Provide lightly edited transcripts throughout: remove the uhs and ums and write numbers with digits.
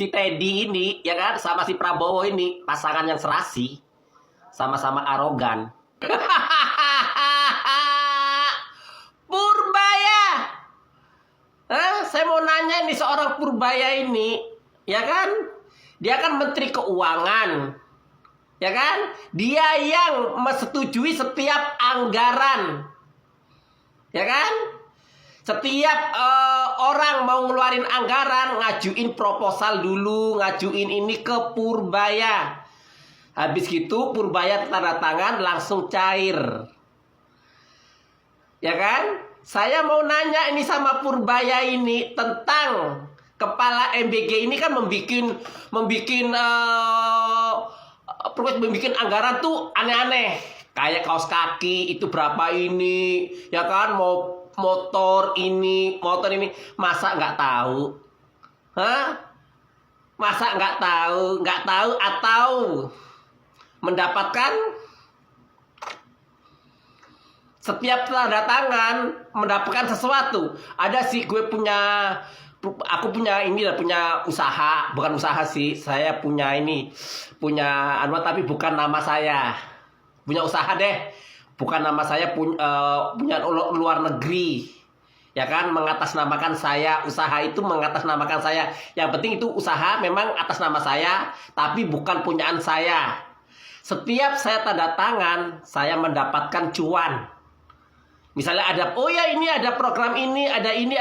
si Teddy ini, ya kan, sama si Prabowo ini, pasangan yang serasi, sama-sama arogan. Purbaya, saya mau nanya nih, seorang Purbaya ini, ya kan, dia kan Menteri Keuangan, ya kan, dia yang menyetujui setiap anggaran, ya kan. Setiap orang mau ngeluarin anggaran, ngajuin proposal dulu, ngajuin ini ke Purbaya. Habis gitu Purbaya tanda tangan langsung cair. Ya kan? Saya mau nanya ini sama Purbaya ini tentang kepala MBG ini kan membikin anggaran tuh aneh-aneh. Kayak kaos kaki itu berapa ini, ya kan, mau motor ini, masa nggak tahu? Masa nggak tahu atau mendapatkan setiap tanda tangan mendapatkan sesuatu. Ada sih, aku punya ini lah, punya usaha, bukan usaha sih, saya punya tapi bukan nama saya, punya usaha deh. Bukan nama saya, punya luar negeri, ya kan, mengatasnamakan saya, usaha itu mengatasnamakan saya. Yang penting itu usaha memang atas nama saya, tapi bukan punyaan saya. Setiap saya tanda tangan, saya mendapatkan cuan. Misalnya ini ada program ini, ada ini,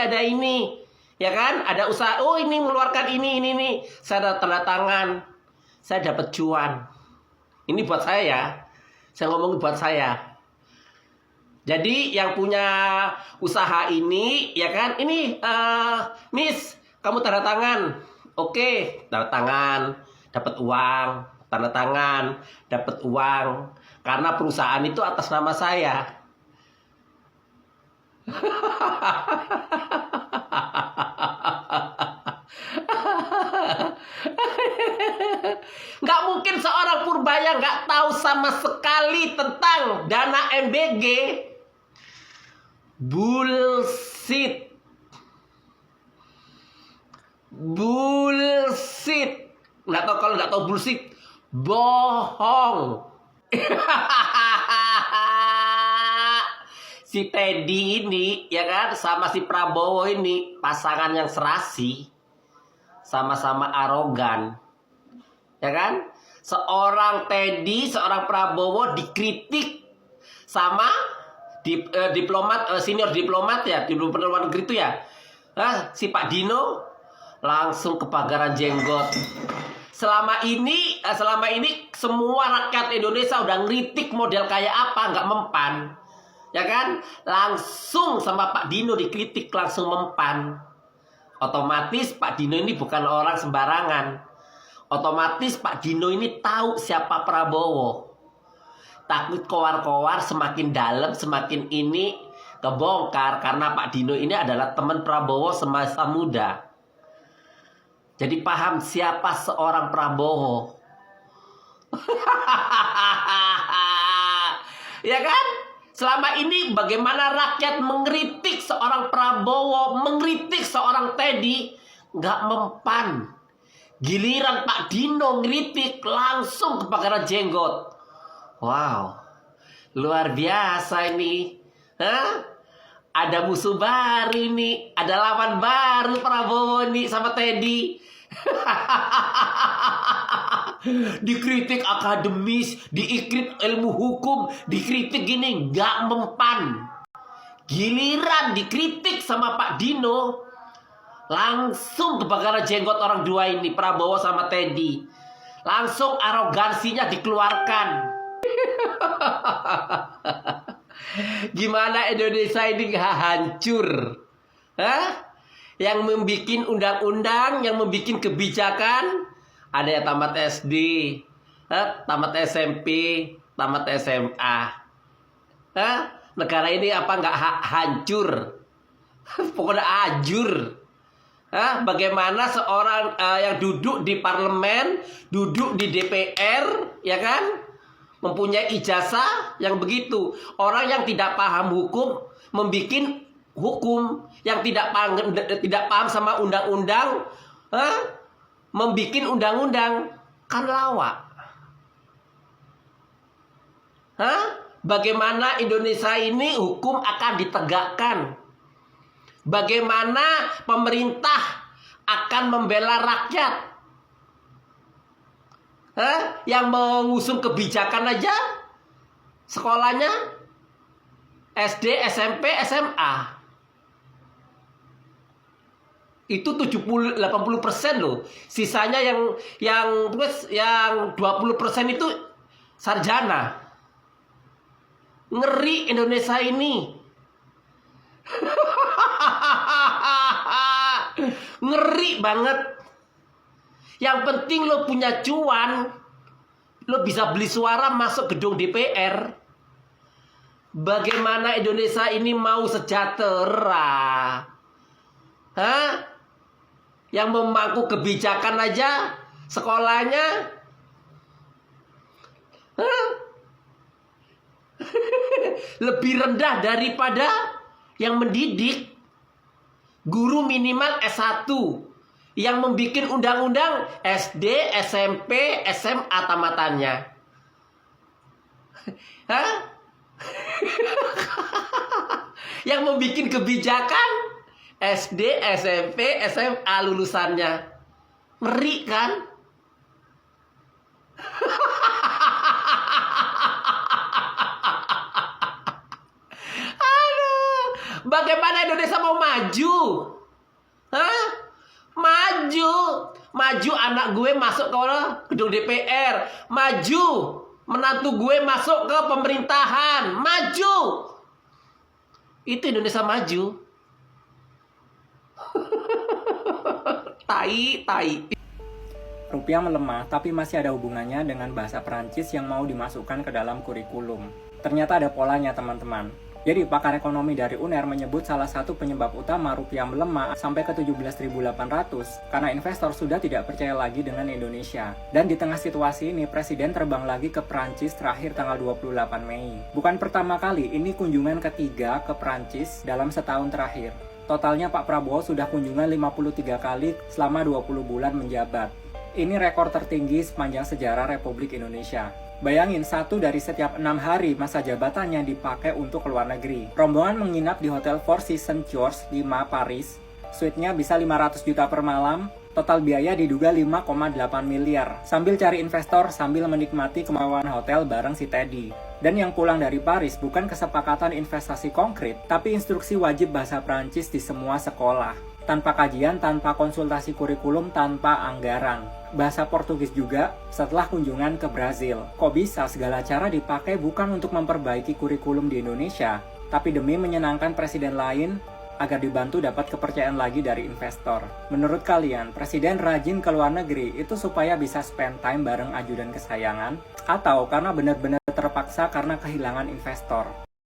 ya kan, ada usaha, ini mengeluarkan ini, saya tanda tangan, saya dapat cuan. Ini buat saya ya, saya ngomong buat saya. Jadi yang punya usaha ini, ya kan, ini Miss, kamu tanda tangan. Oke, tanda tangan, dapat uang, tanda tangan, dapat uang. Karena perusahaan itu atas nama saya. Nggak mungkin seorang Purbaya nggak tahu sama sekali tentang dana MBG. Bullshit. Nggak tahu, kalau nggak tahu bullshit, bohong. Si Teddy ini, ya kan, sama si Prabowo ini, pasangan yang serasi, sama-sama arogan, ya kan. Seorang Teddy, seorang Prabowo dikritik sama senior diplomat ya, di luar negeri itu ya, si Pak Dino langsung kebakaran jenggot. Selama ini semua rakyat Indonesia udah ngeritik model kayak apa, nggak mempan, ya kan. Langsung sama Pak Dino dikritik, langsung mempan. Otomatis Pak Dino ini bukan orang sembarangan. Otomatis Pak Dino ini tahu siapa Prabowo. Takut kowar-kowar semakin dalam, semakin ini kebongkar. Karena Pak Dino ini adalah teman Prabowo semasa muda. Jadi paham siapa seorang Prabowo. Ya kan? Selama ini bagaimana rakyat mengkritik seorang Prabowo, mengkritik seorang Teddy, nggak mempan. Giliran Pak Dino ngeritik, langsung kebakaran jenggot. Wow, luar biasa ini. Ada musuh baru ini, ada lawan baru Prabowo ini sama Teddy. Dikritik akademis, dikritik ilmu hukum, dikritik gini, nggak mempan. Giliran dikritik sama Pak Dino, langsung kebakaran jenggot orang dua ini, Prabowo sama Teddy. Langsung arogansinya dikeluarkan. Gimana Indonesia ini hancur? Yang membuat undang-undang, yang membuat kebijakan, ada yang tamat SD, tamat SMP, tamat SMA. Negara ini apa nggak hancur? Pokoknya ajur. Bagaimana seorang yang duduk di parlemen, duduk di DPR, ya kan, mempunyai ijazah yang begitu. Orang yang tidak paham hukum membuat hukum, yang tidak paham sama undang-undang, membikin undang-undang kan lawak. Bagaimana Indonesia ini hukum akan ditegakkan? Bagaimana pemerintah akan membela rakyat? Yang mengusung kebijakan aja sekolahnya SD, SMP, SMA. Itu 70-80% loh. Sisanya yang 20% itu sarjana. Ngeri Indonesia ini. Ngeri banget. Yang penting lo punya cuan, lo bisa beli suara masuk gedung DPR. Bagaimana Indonesia ini mau sejahtera? Yang memangku kebijakan aja sekolahnya lebih rendah daripada yang mendidik. Guru minimal S1 yang membuat undang-undang SD, SMP, SMA tamatannya. Yang membuat kebijakan SD, SMP, SMA lulusannya. Ngeri kan? Bagaimana Indonesia mau maju? Maju anak gue masuk ke gedung DPR. Maju menantu gue masuk ke pemerintahan. Maju. Itu Indonesia maju. Tai. Rupiah melemah, tapi masih ada hubungannya dengan bahasa Perancis yang mau dimasukkan ke dalam kurikulum. Ternyata ada polanya, teman-teman. Jadi, pakar ekonomi dari UNER menyebut salah satu penyebab utama rupiah melemah sampai ke 17.800 karena investor sudah tidak percaya lagi dengan Indonesia. Dan di tengah situasi ini, Presiden terbang lagi ke Perancis terakhir tanggal 28 Mei. Bukan pertama kali, ini kunjungan ketiga ke Perancis dalam setahun terakhir. Totalnya Pak Prabowo sudah kunjungan 53 kali selama 20 bulan menjabat. Ini rekor tertinggi sepanjang sejarah Republik Indonesia. Bayangin, 1 dari setiap 6 hari masa jabatannya dipakai untuk keluar negeri. Rombongan menginap di Hotel Four Seasons George 5 Paris. Suite-nya bisa 500 juta per malam. Total biaya diduga 5,8 miliar. Sambil cari investor, sambil menikmati kemewaan hotel bareng si Teddy. Dan yang pulang dari Paris bukan kesepakatan investasi konkret, tapi instruksi wajib bahasa Prancis di semua sekolah. Tanpa kajian, tanpa konsultasi kurikulum, tanpa anggaran. Bahasa Portugis juga setelah kunjungan ke Brazil. Kok bisa segala cara dipakai bukan untuk memperbaiki kurikulum di Indonesia, tapi demi menyenangkan presiden lain agar dibantu dapat kepercayaan lagi dari investor. Menurut kalian, presiden rajin ke luar negeri itu supaya bisa spend time bareng ajudan kesayangan? Atau karena benar-benar terpaksa karena kehilangan investor?